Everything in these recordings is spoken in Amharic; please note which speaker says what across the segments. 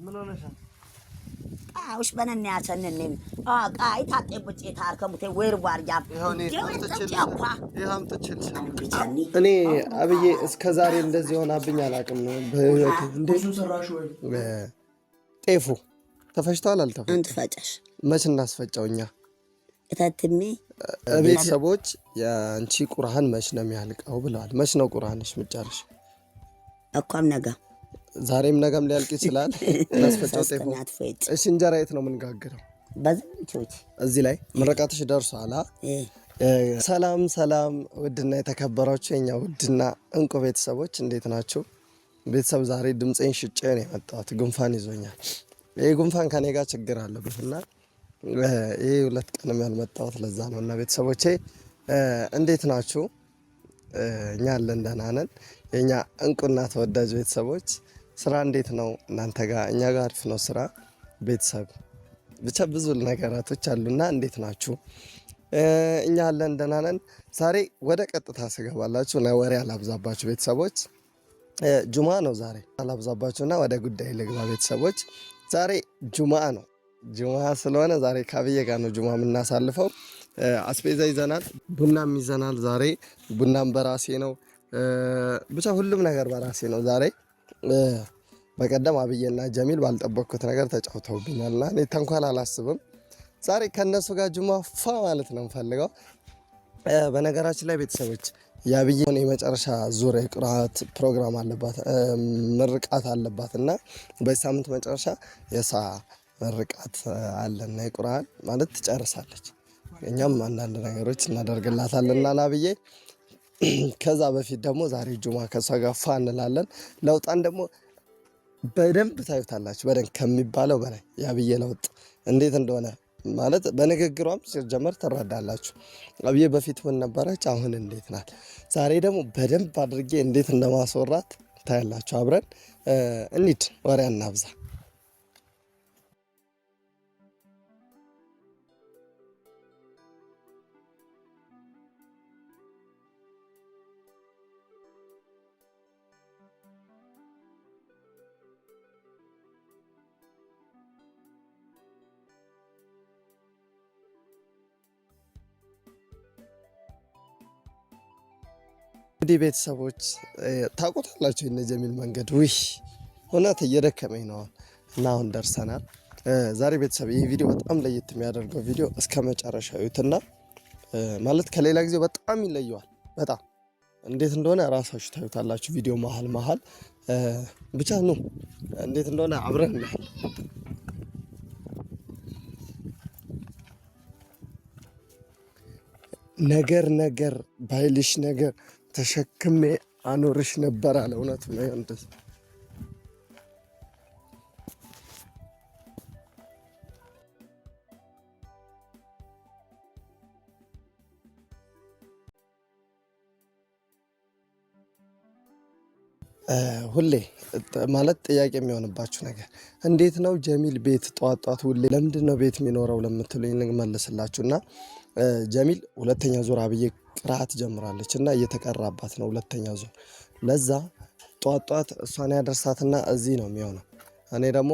Speaker 1: ምን ሆነሽ?
Speaker 2: وش بنني عشان ننام قاعد هاتي بتشي تاركم تي وير وارجع
Speaker 1: ይሄም ተችልሻል እኔ አብዬ እስከ ዛሬ እንደዚህ ሆናብኝ አላውቅም በህይወቴ
Speaker 3: እንደሱ ሰራሽ ወይ
Speaker 1: ጤፉ ተፈጭቷል አልተፈጨም
Speaker 2: አንተ ፈጨሽ
Speaker 1: መች እናስፈጨውኛ
Speaker 2: እታትሚ
Speaker 1: ቤተሰቦች ያንቺ ቁርአን መች ነው የሚያልቀው ብለዋል መች ነው ቁርአንሽ ምጫርሽ
Speaker 2: እኮም ነገ
Speaker 1: ዛሬም ነገም ሊያልቅ ይችላል እናስፈጨው ጤፉ እሺ እንጀራ የት ነው የምንጋግረው
Speaker 2: በዝምቾች
Speaker 1: እዚህ ላይ ምርቃትሽ ደርሷል ሰላም ሰላም ውድና የተከበራችሁ የኛ ውድና እንቁ ቤተሰቦች እንዴት ናችሁ ቤተሰብ ዛሬ ድምጼን ሽጬ ነው የመጣሁት ጉንፋን ይዞኛል ይሄ ጉንፋን ከኔ ጋር ችግር አለበትና ይሄ ሁለት ቀንም ያልመጣሁት ለዛ ነውና ቤተሰቦቼ እንዴት ናችሁ እኛ አለን ደህና ነን የኛ እንቁና ተወዳጅ ቤተሰቦች ስራ እንዴት ነው እናንተ ጋር እኛ ጋር አሪፍ ነው ስራ ቤተሰብ ብቻ ብዙ ነገራቶች አሉና እንዴት ናችሁ እኛ አለን ደህና ነን ዛሬ ወደ ቀጥታ ስገባላችሁ ነው ወሬ አላብዛባችሁ ቤተሰቦች ጁማ ነው ዛሬ አላብዛባችሁና ወደ ጉዳይ ልግባ ቤተሰቦች ዛሬ ጁማ ነው ጁማ ስለሆነ ዛሬ ካብዬ ጋር ነው ጁማ የምናሳልፈው አስቤዛ ይዘናል ቡናም ይዘናል ዛሬ ቡናም በራሴ ነው ብቻ ሁሉም ነገር በራሴ ነው ዛሬ በቀደም አብዬና ጀሚል ባልጠበቅኩት ነገር ተጫውተውብኛልና እኔ ተንኳል አላስብም ዛሬ ከነሱ ጋር ጁማ ፋ ማለት ነው ፈልገው በነገራችን ላይ ቤተሰቦች ያብዬ የመጨረሻ ዙር የቁርአት ፕሮግራም አለባት ምርቃት አለባትና በሳምንት መጨረሻ የሳ ምርቃት አለና የቁርአን ማለት ትጨርሳለች እኛም አንዳንድ ነገሮች እናደርግላታልና ላብዬ ከዛ በፊት ደግሞ ዛሬ ጁማ ከሷ ጋር ፋ እንላለን ለውጣን ደግሞ በደንብ ታዩታላችሁ በደንብ ከሚባለው በላይ ያብዬ ለውጥ እንዴት እንደሆነ ማለት በንግግሯም ሲጀመር ተረዳላችሁ አብዬ በፊት ምን ነበረች አሁን እንዴት ናት ዛሬ ደግሞ በደንብ አድርጌ እንዴት እንደማስወራት ታያላችሁ አብረን እንሂድ ወሬ እናብዛ እንግዲህ ቤተሰቦች ታውቁታላችሁ እነ ጀሚል መንገድ ውይ ሆናት እየደከመኝ ነው እና አሁን ደርሰናል ዛሬ ቤተሰብ ይሄ ቪዲዮ በጣም ለየት የሚያደርገው ቪዲዮ እስከ መጨረሻው ይዩትና ማለት ከሌላ ጊዜ በጣም ይለየዋል በጣም እንዴት እንደሆነ ራሳችሁ ታዩታላችሁ ቪዲዮ መሃል ብቻ ነው እንዴት እንደሆነ አብረን ነገር ባይልሽ ነገር ተሸክሜ አኖርሽ ነበር አለ እውነት ነው እንደዚህ ሁሌ ማለት ጥያቄ የሚሆንባችሁ ነገር እንዴት ነው ጀሚል ቤት ጧጧት ሁሌ ለምንድን ነው ቤት የሚኖረው ለምትሉኝ ልመልስላችሁና ጀሚል ሁለተኛ ዙር አብዬ ቅራት ጀምራለች እና እየተቀራባት ነው ሁለተኛ ዙር ለዛ ጧጧት እሷን ያደርሳትና እዚህ ነው የሚሆነው እኔ ደግሞ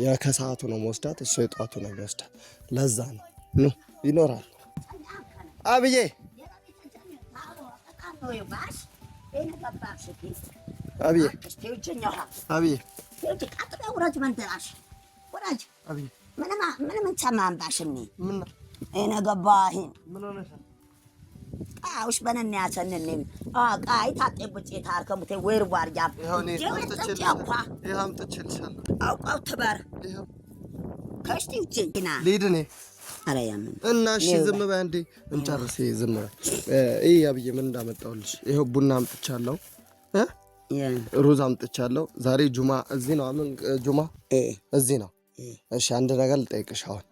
Speaker 1: የከሰዓቱ ነው መወስዳት እሱ የጧቱ ነው የሚወስዳት ለዛ ነው ይኖራል አብዬ አብዬ አብዬ
Speaker 2: ምንም እንሰማን ባሽኒ እኔ ገባህን
Speaker 1: ምን ሆነሽ
Speaker 2: ውሽ በነን ያሰነንም ቃይ ታጠብጪ ታርከም ተይ ወይር ዋርጃ
Speaker 1: ይሄም ተችልሻል
Speaker 2: አውቃው ተባረ ከሽቲ ውጪና
Speaker 1: ሊድኔ
Speaker 2: አላያም
Speaker 1: እና እሺ ዝም በይ አንዴ እንጨርስ ዝም በይ እይ አብዬ ምን እንዳመጣውልሽ ይሄው ቡና አምጥቻለሁ ሩዝ አምጥቻለሁ ዛሬ ጁማ እዚህ ነው አምን ጁማ እዚህ ነው እሺ አንድ ነገር ልጠይቅሽ አሁን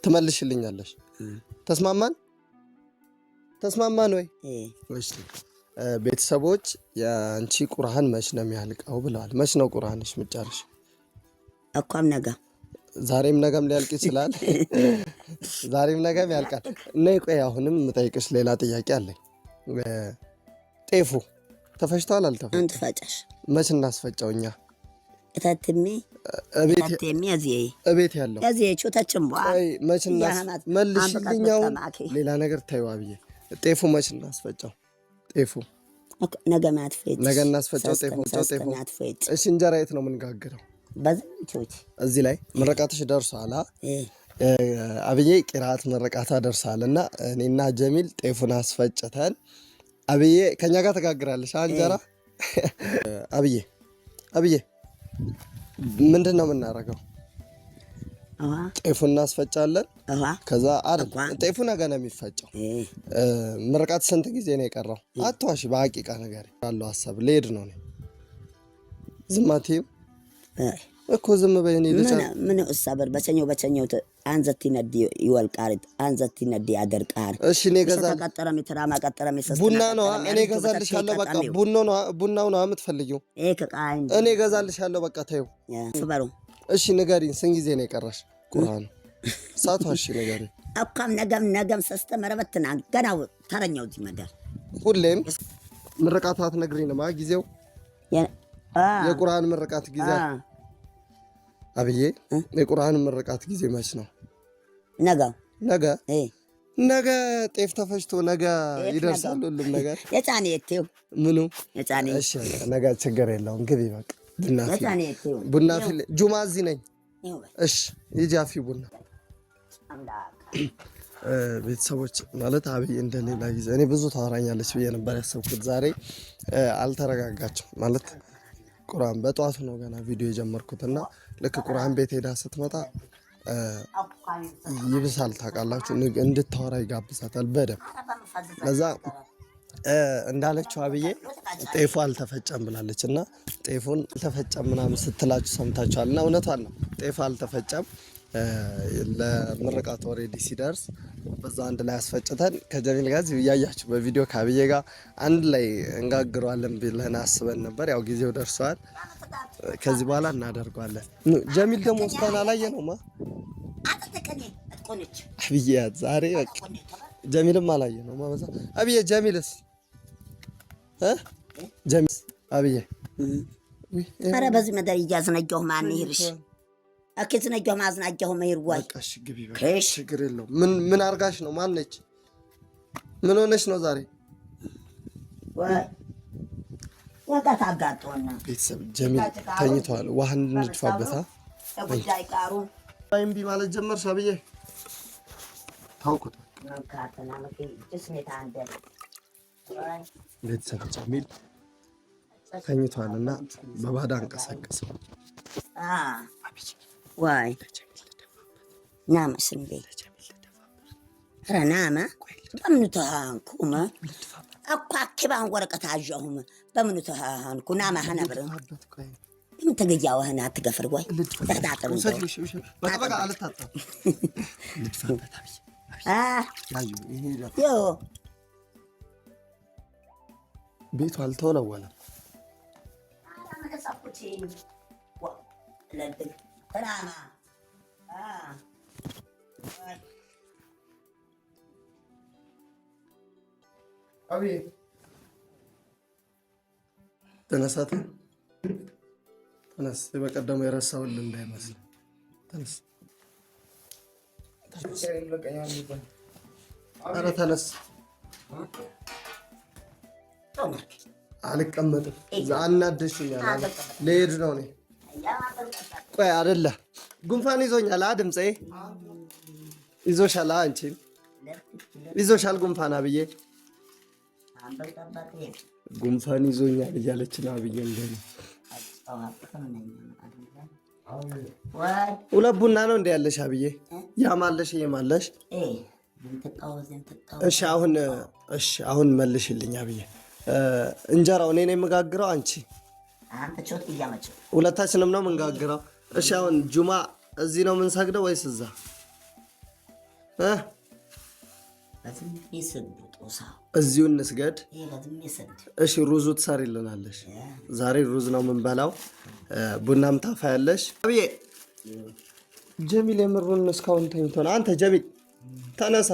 Speaker 1: ትመልሽልኛለሽ ተስማማን ወይ እሺ ቤተሰቦች ያንቺ ቁርአን መች ነው የሚያልቀው ብለዋል መች ነው ቁርአንሽ ምጫርሽ
Speaker 2: እኮም ነገ
Speaker 1: ዛሬም ነገም ሊያልቅ ይችላል ዛሬም ነገም ያልቃል ነይ ቆይ አሁንም የምጠይቅሽ ሌላ ጥያቄ አለኝ ጤፉ ተፈጭቷል አልተፈጨም
Speaker 2: አንተ ፈጨሽ
Speaker 1: መች እናስፈጨውኛ
Speaker 2: እታትሜ
Speaker 1: እቤት ያለው
Speaker 2: እዚህ ቹተችም
Speaker 1: አይ መችና መልሽልኛው ሌላ ነገር ታዩ አብዬ ጤፉ መች እናስፈጫው ጤፉ
Speaker 2: ነገ ማትፈጭ
Speaker 1: ነገ እናስፈጫው ጤፉ እሺ እንጀራ የት ነው የምንጋግረው
Speaker 2: በዝምቾች
Speaker 1: እዚህ ላይ ምርቃትሽ ደርሷል አብዬ ቂራት ምርቃታ ደርሷልና እኔና ጀሚል ጤፉን አስፈጭተን አብዬ ከኛ ጋር ተጋግራለሽ እንጀራ አብዬ ምንድነው የምናደርገው ጤፉን እናስፈጫለን ከዛ አይደል ጤፉ ነገ ነው የሚፈጨው ምርቃት ስንት ጊዜ ነው የቀረው አትዋሽ በሐቂቃ ነገር ያለው ሐሳብ ልሄድ ነው ዝማቴም እኮ ዝም በይኔ ልጅ
Speaker 2: ምን እሳበር በቸኛው አንዘቲ ነዲ ይወልቃሪት አንዘቲ ነዲ ያደርቃር
Speaker 1: እሺ እኔ ገዛል
Speaker 2: ተቀጠረም ተራማ ቀጠረም ይሰስና
Speaker 1: ቡና ነው እኔ ገዛልሻለሁ በቃ ቡናው ነው የምትፈልጊው እኔ ገዛልሻለሁ በቃ ተይው
Speaker 2: ፍበሩ እሺ
Speaker 1: ንገሪኝ ስንት ጊዜ ነው የቀረሽ ቁርአን ሳትዋሺ ንገሪኝ
Speaker 2: አካም ነገም ሰስተመረበትና ገናው ተረኛው እዚህ መደር
Speaker 1: ሁሌም ምርቃታት ነግሪንማ ጊዜው የቁርአን ምርቃት ጊዜ አብዬ የቁርአን ምርቃት ጊዜ መች ነው ነገ ጤፍ ተፈጭቶ ነገ ይደርሳል ሁሉም ነገር
Speaker 2: የጫኔቴው
Speaker 1: ምኑ
Speaker 2: የጫኔ
Speaker 1: እሺ ነገ ችግር የለውም ግቢ በቃ ቡና ፊል ጁማ እዚህ ነኝ እሺ ይጃፊ ቡና ቤተሰቦች ማለት አብዬ እንደሌላ ጊዜ እኔ ብዙ ታወራኛለች ብዬ ነበር ያሰብኩት ዛሬ አልተረጋጋችም ማለት ቁርአን በጧት ነው ገና ቪዲዮ የጀመርኩትና ልክ ቁርአን ቤት ሄዳ ስትመጣ ይብሳል ታውቃላችሁ እንድታወራ ይጋብዛታል በደም ለዛ እንዳለችው አብዬ ጤፉ አልተፈጨም ብላለችና ጤፉን አልተፈጨም ምናምን ስትላችሁ ሰምታችኋልና እውነቷን ነው ጤፉ አልተፈጨም ለምርቃት ኦሬዲ ሲደርስ በዛ አንድ ላይ አስፈጭተን ከጀሚል ጋር ያያችሁ በቪዲዮ ከአብዬ ጋር አንድ ላይ እንጋግረዋለን ብለን አስበን ነበር ያው ጊዜው ደርሷል ከዚህ በኋላ እናደርጋለን ጀሚል ደግሞ እስካሁን አላየነውማ አብዬ ዛሬ በቃ ጀሚልም አላየነውማ በዛ አብዬ ጀሚልስ ጀሚል አብዬ
Speaker 2: ኧረ በዚህ መደር እያዝነጀሁ ማን ይርሽ አከት ነጀሁ ማዝናጀሁ መይርዋይ
Speaker 1: በቃ እሺ ግቢ በቃ ችግር የለውም ምን አርጋሽ ነው ማን ነች ምን ሆነሽ ነው ዛሬ
Speaker 2: ወጣት አጋጥቶና
Speaker 1: ቤተሰብ ጀሚል ተኝቷል ውሃ እንድፋበታ
Speaker 2: ጉዳይ ቃሩ
Speaker 1: እምቢ ማለት ጀመርሽ አብዬ ታውቁት
Speaker 2: ካተና ለከ ጅስሜታ አንደ
Speaker 1: ቤተሰብ ጀሚል ተኝቷልና በባዳ አንቀሳቀሰው
Speaker 2: ዋይ ናማ ስንቤ ረናማ በምኑ ተሃንኩማ እኮ አክባን ወረቀት አዣሁም በምኑ ተሃንኩ ናማ ሀነብር ምን ተገያው ሀና አትገፍር ወይ ተጣጣም
Speaker 1: በቃ አልታጣ ልትፈታ ዮ ቤቱ አልተወለወለም አብዬ ተነሳት ተነስ በቀደሙ የረሳውል እንዳይመስል ተነስ ኧረ ተነስ አልቀመጥም አናደሽኛል ልሄድ ነው እኔ ቆይ አይደለ ጉንፋን ይዞኛል ድምጼ ይዞሻል አንቺን ይዞሻል ጉንፋን አብዬ ጉንፋን ይዞኛል እያለች ነው አብዬ እንደኔ ሁለት ቡና ነው እንደ ያለሽ አብዬ ያማለሽ ይማለሽ እሺ አሁን መልሽልኝ አብዬ እንጀራው እኔ ነኝ የምጋግረው አንቺ ሁለታችንም ነው የምንጋግረው እሺ አሁን ጁማ እዚህ ነው የምንሰግደው ወይስ እዛ እዚሁ እንስገድ እሺ ሩዙ ትሰሪልናለሽ ዛሬ ሩዝ ነው የምንበላው ቡናም ታፋያለሽ አብዬ ጀሚል የምሩን እስካሁን ተኝቶ ነው አንተ ጀሚል ተነሳ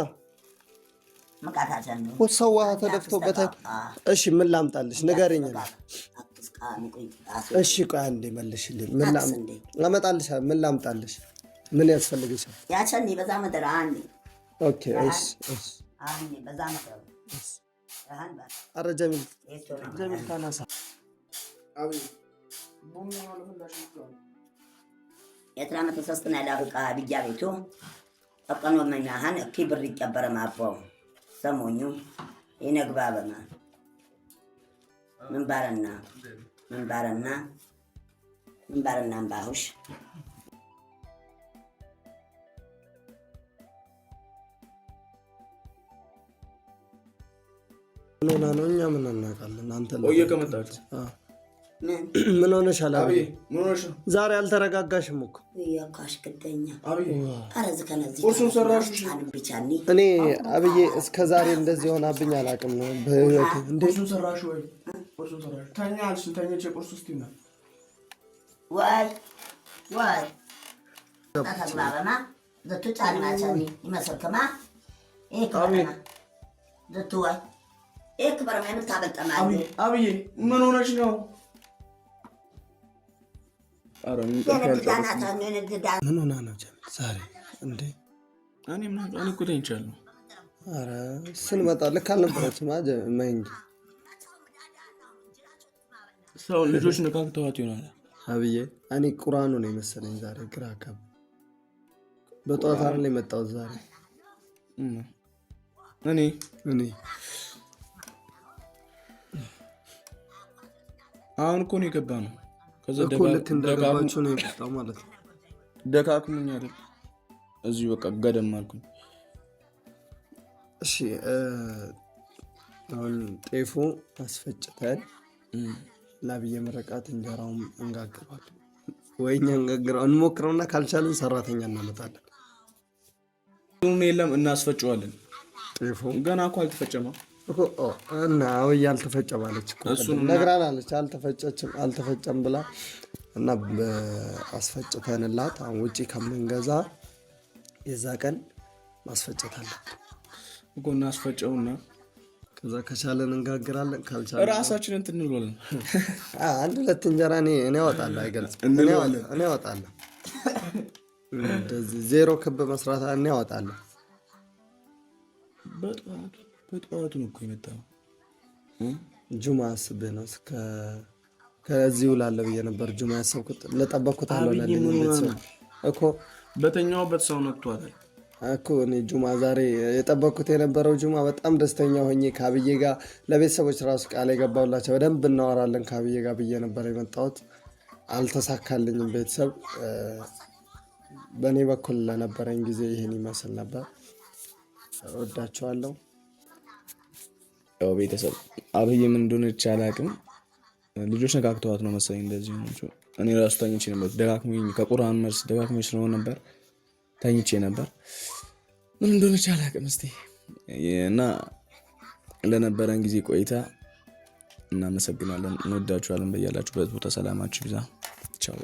Speaker 1: ሰው ተደፍቶበታል እሺ ምን ላምጣልሽ ንገረኝ እሺ ቆይ አንዴ መልሽልኝ። አመጣልሻለሁ። ምን ላምጣልሽ? ምን ያስፈልግሻል?
Speaker 2: ያቸኒ በዛ መደራ አንዴ
Speaker 1: ኦኬ እሺ
Speaker 2: አንዴ በዛ መደራ
Speaker 1: ኧረ ጀሚል ታናሳ
Speaker 2: የትራመት ተሰስተና ላብቃ ቢጃ ቤቱ አቀኖ መኛሃን ኪብር ይቀበረ ማባው ሰሞኙ ይነግባበማ ምንባረና ባሁሽ
Speaker 1: ምን ነው እኛ ምን እናውቃለን? አንተ
Speaker 3: ቆየ ከመጣችሁ
Speaker 1: ምን ሆነሻል? አብይ ምን ሆነሽ? ዛሬ አልተረጋጋሽም እኮ
Speaker 2: ያካሽ ግደኛ
Speaker 3: አብይ
Speaker 2: አረዝ ከነዚህ
Speaker 3: ቁርሱን ሰራሽ?
Speaker 2: እኔ
Speaker 1: አብዬ እስከ ዛሬ እንደዚህ ሆናብኝ አላውቅም ነው በህይወት እንዴ።
Speaker 3: ቁርሱን ሰራሽ ወይ? ቁርሱን ሰራሽ? ተኛልሽ? ተኛቼ ቁርሱ እስቲ ነው
Speaker 2: ዋይ ታታግባበማ ዘቱጫን ማቻኒ ይመስልከማ ከማና ዘቱዋይ በረማ የምታበልጠማ
Speaker 3: አብዬ ምን ሆነሽ ነው?
Speaker 1: ምን ሆና ነው ዛሬ እንዴ?
Speaker 3: እኔ እኮ ተኝቻለሁ።
Speaker 1: ኧረ ስንመጣ ልክ አልነበረችም። እንጂ
Speaker 3: ሰው ልጆች ነካክተዋት ይሆናል።
Speaker 1: አብዬ እኔ ቁርአኑ ነው የመሰለኝ ዛሬ ግራ አካባቢ በጠዋት አይደል የመጣሁት ዛሬ እኔ
Speaker 3: አሁን እኮ ነው የገባ ነው። ከዛ
Speaker 1: ልክ እንደገባችሁ ነው የመጣው ማለት ነው።
Speaker 3: ደካክሙኝ አይደል እዚሁ በቃ ገደም አልኩኝ።
Speaker 1: እሺ አሁን ጤፉ አስፈጭተን ለአብዬ ምረቃት እንጀራውን እንጋግራለን ወይ እኛ እንሞክረውና ካልቻለን ሰራተኛ እናመጣለን።
Speaker 3: የለም እናስፈጨዋለን።
Speaker 1: ጤፉ
Speaker 3: ገና እኮ አልተፈጨማ
Speaker 1: እና አብዬ አልተፈጨም አለች እኮ ነግራናለች። አልተፈጨም ብላ እና አስፈጭተንላት አሁን ውጪ ከምንገዛ የዛ ቀን ማስፈጨት አለብን
Speaker 3: እኮ እናስፈጨውና
Speaker 1: ከዛ ከቻለን እንጋግራለን። ካልቻለን
Speaker 3: ራሳችንን እንትን እንብላለን።
Speaker 1: አንድ ሁለት እንጀራ እኔ አወጣለሁ። አይገልጽም። እኔ አወጣለሁ። እንደዚህ ዜሮ ክብ መስራት እኔ አወጣለሁ።
Speaker 3: በጠዋቱ ነው እኮ የመጣው።
Speaker 1: ጁማ አስቤ ነው ከዚህ ውላለሁ ብዬ ነበር። ጁማ ያሰብኩት ለጠበቅኩት አልሆነልኝም። ቤተሰብ እኮ
Speaker 3: በተኛውበት ሰው ነክቷል
Speaker 1: እኮ እኔ ጁማ ዛሬ የጠበቅኩት የነበረው ጁማ በጣም ደስተኛ ሆኜ ከአብዬ ጋር ለቤተሰቦች ራሱ ቃል የገባሁላቸው በደንብ እናወራለን ከአብዬ ጋር ብዬ ነበር የመጣሁት። አልተሳካልኝም። ቤተሰብ በእኔ በኩል ለነበረኝ ጊዜ ይህን ይመስል ነበር። እወዳቸዋለሁ።
Speaker 3: ያው ቤተሰብ አብዬ ምን እንደሆነች አላውቅም። ልጆች ነካክተዋት ነው መሰለኝ እንደዚህ ነው። እኔ ራሱ ተኝቼ ነበር። ደጋግሞኝ ከቁርአን መልስ ደጋግሞኝ ስለሆነ ነበር ተኝቼ ነበር። ምን እንደሆነች አላውቅም። እስቲ እና ለነበረን ጊዜ ቆይታ እናመሰግናለን። እንወዳችኋለን። በያላችሁበት ቦታ ሰላማችሁ ይብዛ። ቻው።